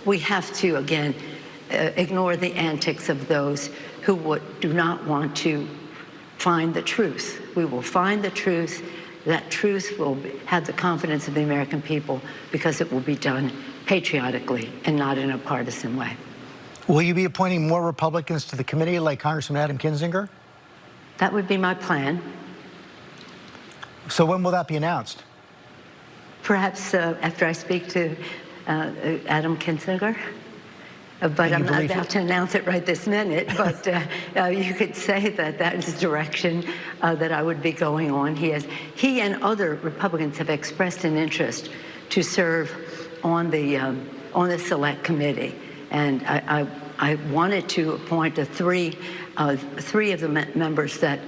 we have to, again, ignore the antics of those who do not want to find the truth. We will find the truth. That truth will have the confidence of the American people because it will be done patriotically and not in a partisan way. Will you be appointing more Republicans to the committee like Congressman Adam Kinzinger? That would be my plan. So when will that be announced? Perhaps after I speak to Adam Kinzinger. But I'm not about to announce it right this minute, but you could say that that is the direction that I would be going on. He and other Republicans have expressed an interest to serve on the Select Committee. And I wanted to appoint three of the members that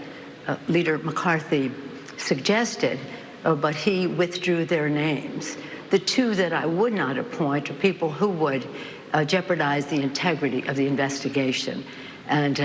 Leader McCarthy suggested, but he withdrew their names. The two that I would not appoint are people who would jeopardize the integrity of the investigation. And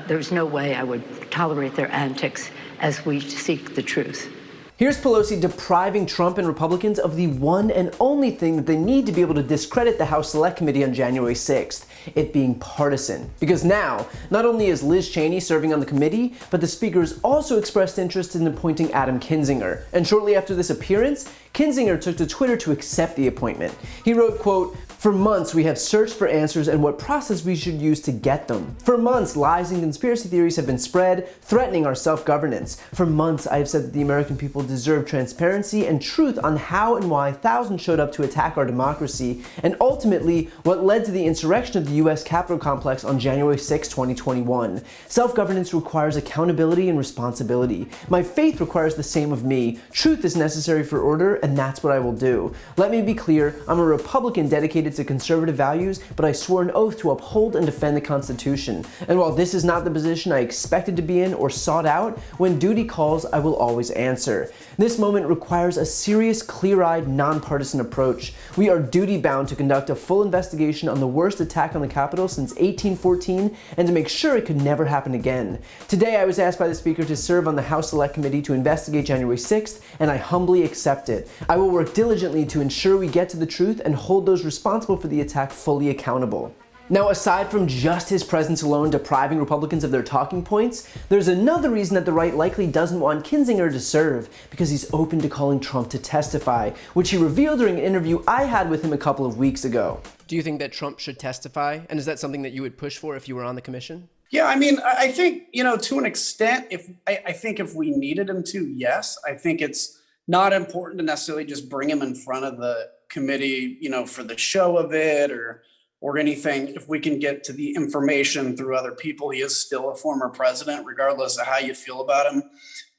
there's no way I would tolerate their antics as we seek the truth. Here's Pelosi depriving Trump and Republicans of the one and only thing that they need to be able to discredit the House Select Committee on January 6th, it being partisan. Because now, not only is Liz Cheney serving on the committee, but the Speaker has also expressed interest in appointing Adam Kinzinger. And shortly after this appearance, Kinzinger took to Twitter to accept the appointment. He wrote, quote, "For months we have searched for answers and what process we should use to get them. For months lies and conspiracy theories have been spread, threatening our self-governance. For months I have said that the American people deserve transparency and truth on how and why thousands showed up to attack our democracy, and ultimately what led to the insurrection of the U.S. Capitol complex on January 6, 2021. Self-governance requires accountability and responsibility. My faith requires the same of me. Truth is necessary for order, and that's what I will do. Let me be clear, I'm a Republican dedicated to conservative values, but I swore an oath to uphold and defend the Constitution. And while this is not the position I expected to be in or sought out, when duty calls, I will always answer. This moment requires a serious, clear-eyed, nonpartisan approach. We are duty-bound to conduct a full investigation on the worst attack on the Capitol since 1814 and to make sure it could never happen again. Today, I was asked by the Speaker to serve on the House Select Committee to investigate January 6th, and I humbly accept it. I will work diligently to ensure we get to the truth and hold those responsible for the attack fully accountable." Now, aside from just his presence alone depriving Republicans of their talking points, there's another reason that the right likely doesn't want Kinzinger to serve, because he's open to calling Trump to testify, which he revealed during an interview I had with him a couple of weeks ago. Do you think that Trump should testify? And is that something that you would push for if you were on the commission? Yeah, I mean, I think, to an extent, I think if we needed him to, yes. I think it's not important to necessarily just bring him in front of the committee, for the show of it or anything. If we can get to the information through other people, he is still a former president, regardless of how you feel about him.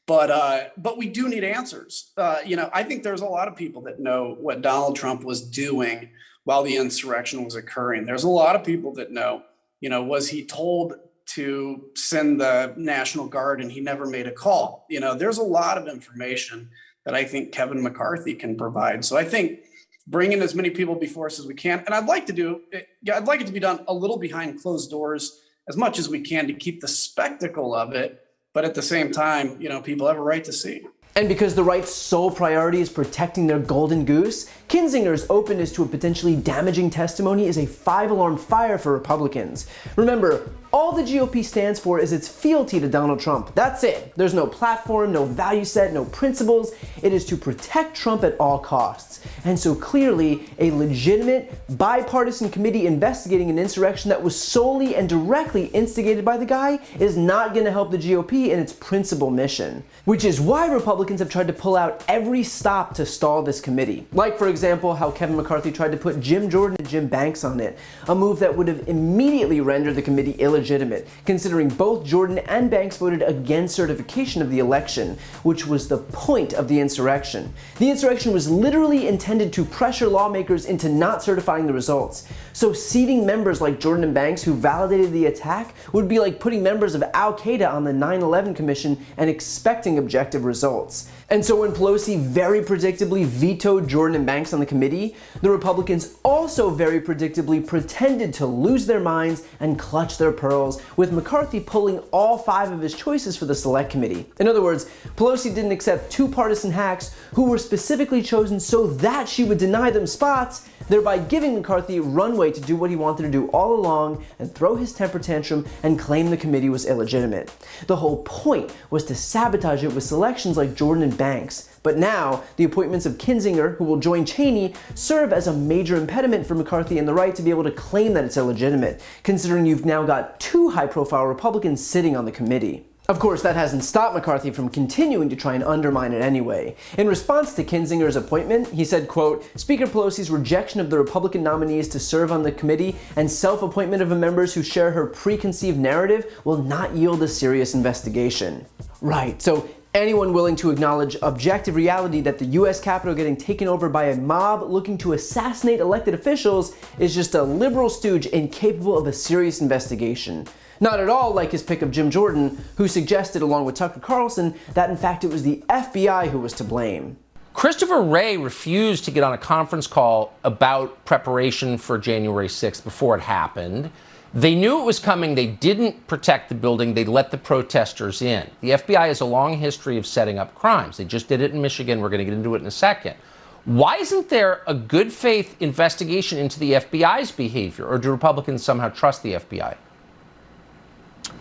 But we do need answers. I think there's a lot of people that know what Donald Trump was doing while the insurrection was occurring. There's a lot of people that know, was he told to send the National Guard and he never made a call? There's a lot of information that I think Kevin McCarthy can provide. So I think bringing as many people before us as we can, and I'd like it to be done a little behind closed doors as much as we can to keep the spectacle of it. But at the same time, people have a right to see. And because the right's sole priority is protecting their golden goose, Kinzinger's openness to a potentially damaging testimony is a 5-alarm fire for Republicans. Remember, all the GOP stands for is its fealty to Donald Trump. That's it. There's no platform, no value set, no principles. It is to protect Trump at all costs. And so clearly, a legitimate, bipartisan committee investigating an insurrection that was solely and directly instigated by the guy is not going to help the GOP in its principal mission. Which is why Republicans have tried to pull out every stop to stall this committee. Like, for example, how Kevin McCarthy tried to put Jim Jordan and Jim Banks on it, a move that would have immediately rendered the committee illegitimate, considering both Jordan and Banks voted against certification of the election, which was the point of the insurrection. The insurrection was literally intended to pressure lawmakers into not certifying the results. So seating members like Jordan and Banks who validated the attack would be like putting members of Al-Qaeda on the 9/11 Commission and expecting objective results. results. And so when Pelosi very predictably vetoed Jordan and Banks on the committee, the Republicans also very predictably pretended to lose their minds and clutch their pearls, with McCarthy pulling all 5 of his choices for the Select Committee. In other words, Pelosi didn't accept 2 partisan hacks who were specifically chosen so that she would deny them spots, thereby giving McCarthy runway to do what he wanted to do all along and throw his temper tantrum and claim the committee was illegitimate. The whole point was to sabotage it with selections like Jordan and Banks. But now, the appointments of Kinzinger, who will join Cheney, serve as a major impediment for McCarthy and the right to be able to claim that it's illegitimate, considering you've now got 2 high-profile Republicans sitting on the committee. Of course, that hasn't stopped McCarthy from continuing to try and undermine it anyway. In response to Kinzinger's appointment, he said, quote, "Speaker Pelosi's rejection of the Republican nominees to serve on the committee and self-appointment of members who share her preconceived narrative will not yield a serious investigation." Right, so anyone willing to acknowledge objective reality that the US Capitol getting taken over by a mob looking to assassinate elected officials is just a liberal stooge incapable of a serious investigation. Not at all like his pick of Jim Jordan, who suggested, along with Tucker Carlson, that in fact it was the FBI who was to blame. Christopher Wray refused to get on a conference call about preparation for January 6th before it happened. They knew it was coming. They didn't protect the building. They let the protesters in. The FBI has a long history of setting up crimes. They just did it in Michigan. We're going to get into it in a second. Why isn't there a good faith investigation into the FBI's behavior, or do Republicans somehow trust the FBI?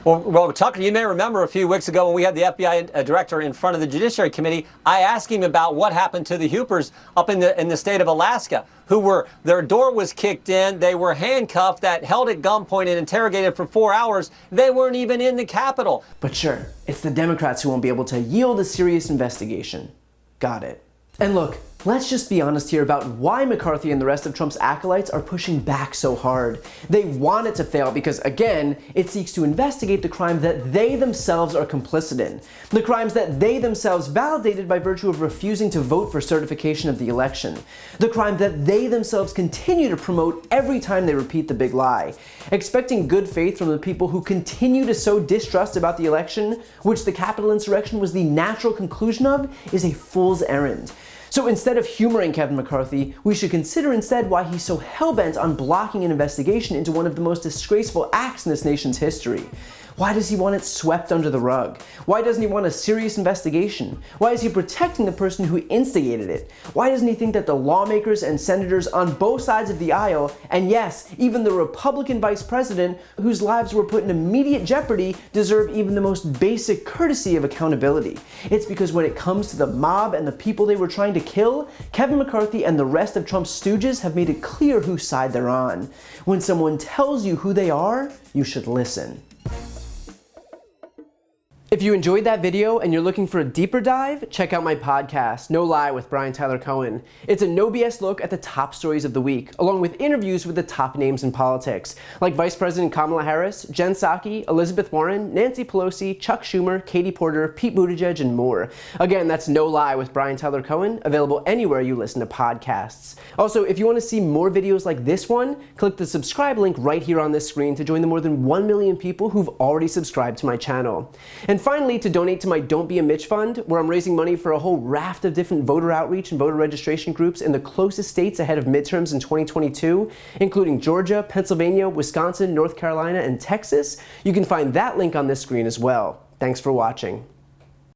Well, Tucker, you may remember a few weeks ago when we had the FBI director in front of the Judiciary Committee, I asked him about what happened to the Hoopers up in the state of Alaska, their door was kicked in, they were handcuffed, that held at gunpoint and interrogated for 4 hours. They weren't even in the Capitol. But sure, it's the Democrats who won't be able to yield a serious investigation. Got it. And look, let's just be honest here about why McCarthy and the rest of Trump's acolytes are pushing back so hard. They want it to fail because, again, it seeks to investigate the crime that they themselves are complicit in. The crimes that they themselves validated by virtue of refusing to vote for certification of the election. The crime that they themselves continue to promote every time they repeat the big lie. Expecting good faith from the people who continue to sow distrust about the election, which the Capitol insurrection was the natural conclusion of, is a fool's errand. So instead of humoring Kevin McCarthy, we should consider instead why he's so hell-bent on blocking an investigation into one of the most disgraceful acts in this nation's history. Why does he want it swept under the rug? Why doesn't he want a serious investigation? Why is he protecting the person who instigated it? Why doesn't he think that the lawmakers and senators on both sides of the aisle, and yes, even the Republican vice president, whose lives were put in immediate jeopardy, deserve even the most basic courtesy of accountability? It's because when it comes to the mob and the people they were trying to kill, Kevin McCarthy and the rest of Trump's stooges have made it clear whose side they're on. When someone tells you who they are, you should listen. If you enjoyed that video and you're looking for a deeper dive, check out my podcast, No Lie with Brian Tyler Cohen. It's a no BS look at the top stories of the week, along with interviews with the top names in politics, like Vice President Kamala Harris, Jen Psaki, Elizabeth Warren, Nancy Pelosi, Chuck Schumer, Katie Porter, Pete Buttigieg, and more. Again, that's No Lie with Brian Tyler Cohen, available anywhere you listen to podcasts. Also, if you want to see more videos like this one, click the subscribe link right here on this screen to join the more than 1 million people who've already subscribed to my channel. And finally, to donate to my Don't Be a Mitch Fund, where I'm raising money for a whole raft of different voter outreach and voter registration groups in the closest states ahead of midterms in 2022, including Georgia, Pennsylvania, Wisconsin, North Carolina, and Texas. You can find that link on this screen as well. Thanks for watching.